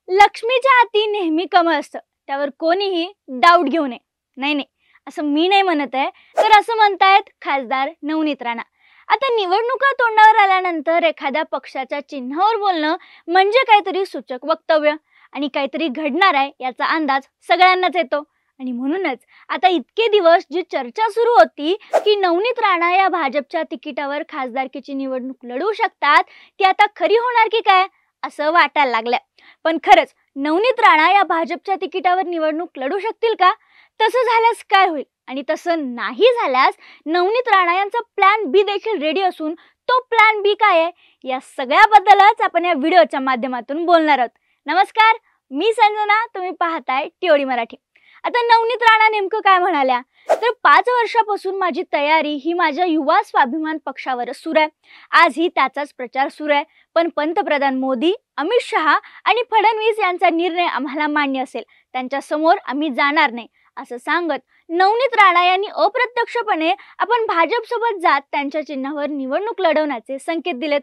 लक्ष्मीच्या हाती नेहमी कमळ असतं, त्यावर कोणीही डाऊट घेऊ नये. नाही नाही, असं मी नाही म्हणत आहे, तर असं म्हणतायत खासदार नवनीत राणा. आता निवडणुका तोंडावर आल्यानंतर एखाद्या पक्षाच्या चिन्हावर बोलणं म्हणजे काहीतरी सूचक वक्तव्य आणि काहीतरी घडणार आहे याचा अंदाज सगळ्यांनाच येतो. आणि म्हणूनच आता इतके दिवस जी चर्चा सुरू होती की नवनीत राणा या भाजपच्या तिकिटावर खासदारकीची निवडणूक लढवू शकतात, ती आता खरी होणार की काय असं वाटायला लागलंय. पण खरंच नवनीत राणा या भाजपच्या तिकिटावर निवडणूक लढू शकतील का? तसं झाल्यास काय होईल आणि तसं नाही झाल्यास नवनीत राणा यांचा प्लॅन बी देखील रेडी असून तो प्लॅन बी काय आहे, या सगळ्याबद्दलच आपण या व्हिडिओच्या माध्यमातून बोलणार आहोत. नमस्कार, मी संजना, तुम्ही पाहताय टीओडी मराठी. आता नवनीत राणा नेमकं काय म्हणाल्या, तर 5 वर्षापासून माझी तयारी ही माझ्या युवा स्वाभिमान पक्षावरच सुरू आहे. आजही त्याचाच प्रचार सुरू आहे. पण पंतप्रधान मोदी, अमित शहा आणि फडणवीस यांचा निर्णय आम्हाला मान्य असेल, त्यांच्या समोर आम्ही जाणार नाही असं सांगत नवनीत राणा यांनी अप्रत्यक्षपणे आपण भाजपसोबत जात त्यांच्या चिन्हावर निवडणूक लढवण्याचे संकेत दिलेत.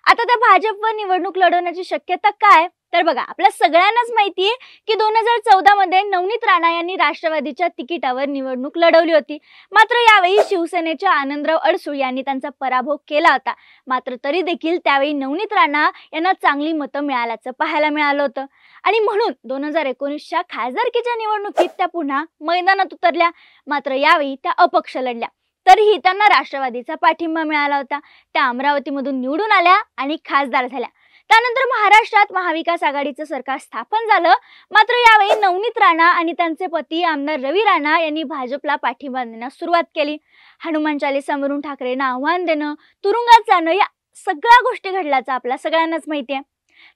आता त्या भाजपवर निवडणूक लढवण्याची शक्यता काय, तर बघा, आपल्या सगळ्यांनाच माहिती आहे की 2014 मध्ये नवनीत राणा यांनी राष्ट्रवादीच्या तिकिटावर निवडणूक लढवली होती. मात्र यावेळी शिवसेनेच्या आनंदराव अडसूळ यांनी त्यांचा पराभव केला होता. मात्र तरी देखील त्यावेळी नवनीत राणा यांना चांगली मतं मिळाल्याचं पाहायला मिळालं होतं आणि म्हणून 2019च्या खासदारकीच्या निवडणुकीत त्या पुन्हा मैदानात उतरल्या. मात्र यावेळी त्या अपक्ष लढल्या, तरीही त्यांना राष्ट्रवादीचा पाठिंबा मिळाला होता. त्या अमरावतीमधून निवडून आल्या आणि खासदार झाल्या. त्यानंतर महाराष्ट्रात महाविकास आघाडीचं सरकार स्थापन झालं. मात्र यावेळी नवनीत राणा आणि त्यांचे पती आमदार रवी राणा यांनी भाजपला पाठिंबा देण्यास सुरुवात केली. हनुमान चालीसावरून ठाकरेंना आव्हान देणं, तुरुंगात जाणं, या सगळ्या गोष्टी घडल्याचं आपल्या सगळ्यांनाच माहिती आहे.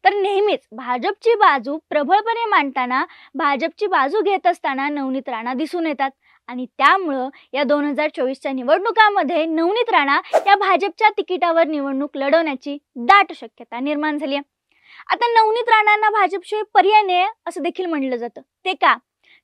तर नेहमीच भाजपची बाजू प्रबळपणे मांडताना, भाजपची बाजू घेत असताना नवनीत राणा दिसून येतात आणि त्यामुळं या 2024च्या निवडणुकांमध्ये नवनीत राणा या भाजपच्या तिकिटावर निवडणूक लढवण्याची दाट शक्यता निर्माण झाली आहे. आता नवनीत राणांना भाजपशिवाय पर्याय नाही असं देखील म्हणलं जातं. ते का,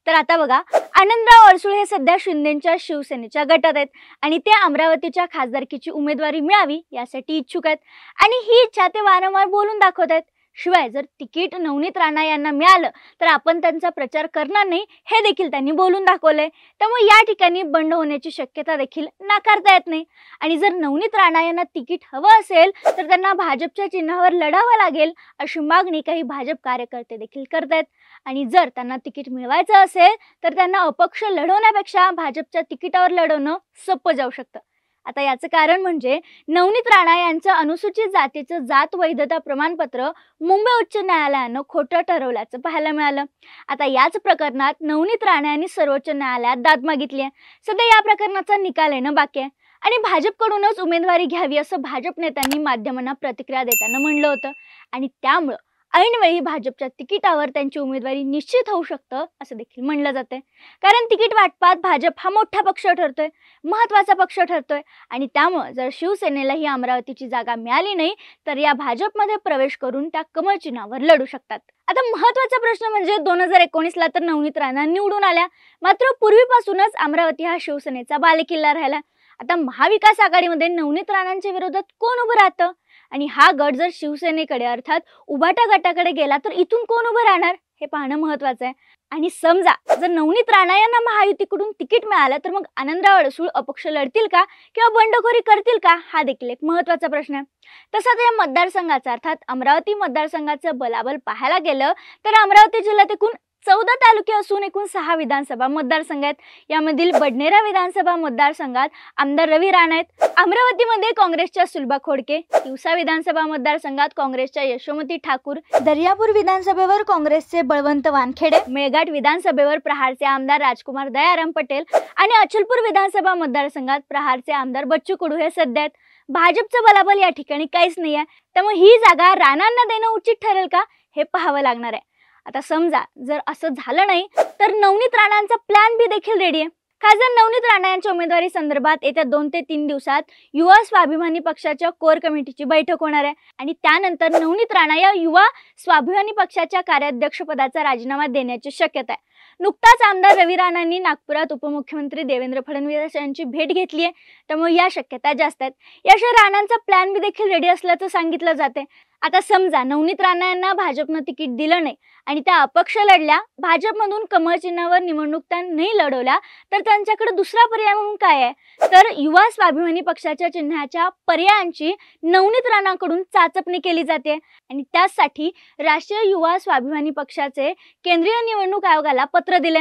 तर आता बघा, आनंदराव अडसूळ हे सध्या शिंदेच्या शिवसेनेच्या गटात आहेत आणि ते अमरावतीच्या खासदारकीची उमेदवारी मिळावी यासाठी इच्छुक आहेत आणि ही इच्छा ते वारंवार बोलून दाखवत आहेत. शिवाय जर तिकीट नवनीत राणा यांना मिळालं तर आपण त्यांचा प्रचार करणार नाही हे देखील त्यांनी बोलून दाखवलंय. त्यामुळे या ठिकाणी बंड होण्याची शक्यता देखील नाकारता येत नाही. आणि जर नवनीत राणा यांना तिकीट हवं असेल तर त्यांना भाजपच्या चिन्हावर लढावं लागेल अशी मागणी काही भाजप कार्यकर्ते देखील करतायत. आणि जर त्यांना तिकीट मिळवायचं असेल तर त्यांना अपक्ष लढवण्यापेक्षा भाजपच्या तिकिटावर लढवणं सोपं जाऊ शकतं. आता याचं कारण म्हणजे नवनीत राणा यांचं अनुसूचित जातीचं जात वैधता प्रमाणपत्र मुंबई उच्च न्यायालयानं खोटं ठरवल्याचं पाहायला मिळालं. आता याच प्रकरणात नवनीत राणा यांनी सर्वोच्च न्यायालयात दाद मागितली आहे. सध्या या प्रकरणाचा निकाल येणं बाकी आहे आणि भाजपकडूनच उमेदवारी घ्यावी असं भाजप नेत्यांनी माध्यमांना प्रतिक्रिया देताना म्हणलं होतं आणि त्यामुळं ऐनवेळी भाजपच्या तिकिटावर त्यांची उमेदवारी निश्चित होऊ शकतं असं देखील म्हणलं जाते. कारण तिकीट वाटपात भाजप हा मोठा पक्ष ठरतोय, महत्वाचा पक्ष ठरतोय आणि त्यामुळे जर शिवसेनेला ही अमरावतीची जागा मिळाली नाही तर या भाजपमध्ये प्रवेश करून त्या कमळ चिन्हावर लढू शकतात. आता महत्वाचा प्रश्न म्हणजे 2019ला तर नवनीत राणा निवडून आल्या, मात्र पूर्वीपासूनच अमरावती हा शिवसेनेचा बालेकिल्ला राहिला. आता महाविकास आघाडीमध्ये नवनीत राणांच्या विरोधात कोण उभं राहतं आणि हा गट जर शिवसेनेकडे अर्थात उभाटा गटाकडे गेला तर इथून कोण उभं राहणार हे पाहणं महत्वाचं आहे. आणि समजा जर नवनीत राणा यांना महायुतीकडून तिकीट मिळालं तर मग आनंदराव अडसूळ अपक्ष लढतील का किंवा बंडखोरी करतील का, हा देखील एक महत्वाचा प्रश्न आहे. तसंच या मतदारसंघाचा अर्थात अमरावती मतदारसंघाचं बलाबल पाहायला गेलं तर अमरावती जिल्ह्यात एकूण 14 तालुके असून एकूण 6 विधानसभा मतदारसंघ आहेत. यामधील बडनेरा विधानसभा मतदारसंघात आमदार रवी राणा आहेत. अमरावतीमध्ये काँग्रेसच्या सुलभा खोडके, तिवसा विधानसभा मतदारसंघात काँग्रेसच्या यशोमती ठाकूर, दर्यापूर विधानसभेवर काँग्रेसचे बळवंत वानखेडे, मेळघाट विधानसभेवर प्रहारचे आमदार राजकुमार दयाराम पटेल आणि अचलपूर विधानसभा मतदारसंघात प्रहारचे आमदार बच्चू कडू हे सध्या आहेत. भाजपचं बलाबल या ठिकाणी काहीच नाही आहे. त्यामुळे ही जागा राणांना देणं उचित ठरेल का हे पाहावं लागणार आहे. आता समजा जर असं झालं नाही तर नवनीत राणांचा प्लॅन बी देखील रेडी आहे. खासदार नवनीत राणा यांच्या उमेदवारी संदर्भात येत्या 2 ते 3 दिवसात युवा स्वाभिमानी पक्षाच्या कोर कमिटीची बैठक होणार आहे आणि त्यानंतर नवनीत राणा या युवा स्वाभिमानी पक्षाच्या कार्याध्यक्षपदाचा राजीनामा देण्याची शक्यता आहे. नुकताच आमदार रवी राणांनी नागपुरात उपमुख्यमंत्री देवेंद्र फडणवीस यांची भेट घेतली आहे, त्यामुळे या शक्यता जास्त आहेत. याशिवाय राणांचा प्लॅन बी देखील रेडी असल्याचं सांगितलं जाते. आता समजा नवनीत राणा यांना भाजपनं तिकीट दिलं नाही आणि त्या अपक्ष लढल्या, भाजपमधून कमळ चिन्हावर निवडणूक त्या नाही लढवल्या, तर त्यांच्याकडे दुसरा पर्याय म्हणून काय आहे? तर युवा स्वाभिमानी पक्षाच्या चिन्हाच्या पर्यायांची नवनीत राणाकडून चाचपणी केली जाते आणि त्यासाठी राष्ट्रीय युवा स्वाभिमानी पक्षाचे केंद्रीय निवडणूक आयोगाला पत्र दिले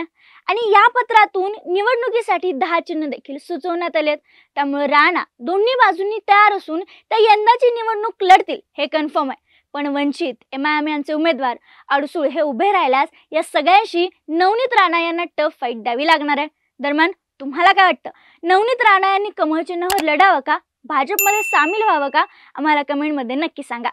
आणि या पत्रातून निवडणुकीसाठी 10 चिन्ह देखील सुचवण्यात आलेत. त्यामुळे राणा दोन्ही बाजूंनी तयार असून त्या यंदाची निवडणूक लढतील हे कन्फर्म आहे. पण वंचित, MIM यांचे उमेदवार अडसूळ हे उभे राहिल्यास या सगळ्यांशी नवनीत राणा यांना टफ फाईट द्यावी लागणार आहे. दरम्यान तुम्हाला काय वाटतं? नवनीत राणा यांनी कमळ चिन्हावर लढावं का? भाजपमध्ये सामील व्हावं का? आम्हाला कमेंटमध्ये नक्की सांगा.